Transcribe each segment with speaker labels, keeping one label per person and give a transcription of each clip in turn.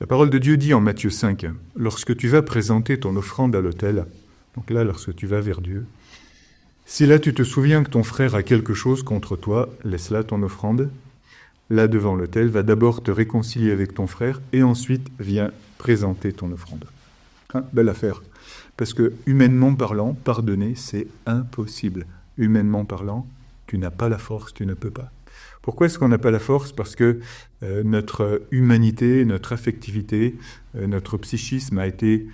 Speaker 1: La parole de Dieu dit en Matthieu 5, « Lorsque tu vas présenter ton offrande à l'autel, donc là, lorsque tu vas vers Dieu, si là tu te souviens que ton frère a quelque chose contre toi, laisse là ton offrande, là devant l'autel, va d'abord te réconcilier avec ton frère et ensuite viens présenter ton offrande. » Belle affaire. Parce que, humainement parlant, pardonner, c'est impossible. Humainement parlant, tu n'as pas la force, tu ne peux pas. Pourquoi est-ce qu'on n'a pas la force? Parce que notre humanité, notre affectivité, notre psychisme a été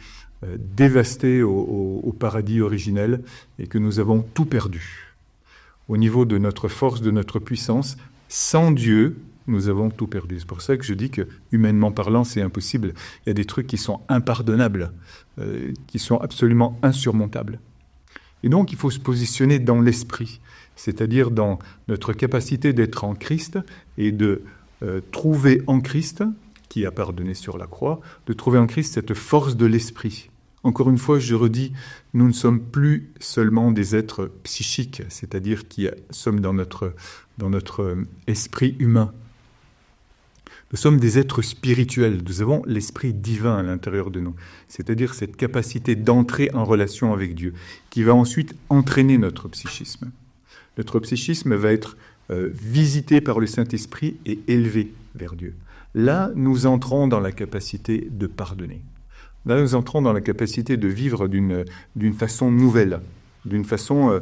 Speaker 1: dévasté au paradis originel et que nous avons tout perdu. Au niveau de notre force, de notre puissance, sans Dieu, nous avons tout perdu. C'est pour ça que je dis que, humainement parlant, c'est impossible. Il y a des trucs qui sont impardonnables, qui sont absolument insurmontables. Et donc, il faut se positionner dans l'esprit, c'est-à-dire dans notre capacité d'être en Christ et de trouver en Christ, qui a pardonné sur la croix, de trouver en Christ cette force de l'esprit. Encore une fois, je redis, nous ne sommes plus seulement des êtres psychiques, c'est-à-dire qui sommes dans notre esprit humain. Nous sommes des êtres spirituels, nous avons l'esprit divin à l'intérieur de nous, c'est-à-dire cette capacité d'entrer en relation avec Dieu, qui va ensuite entraîner notre psychisme. Notre psychisme va être visité par le Saint-Esprit et élevé vers Dieu. Là, nous entrons dans la capacité de pardonner. Là, nous entrons dans la capacité de vivre d'une façon nouvelle, d'une façon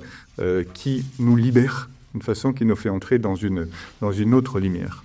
Speaker 1: qui nous libère, une façon qui nous fait entrer dans une autre lumière.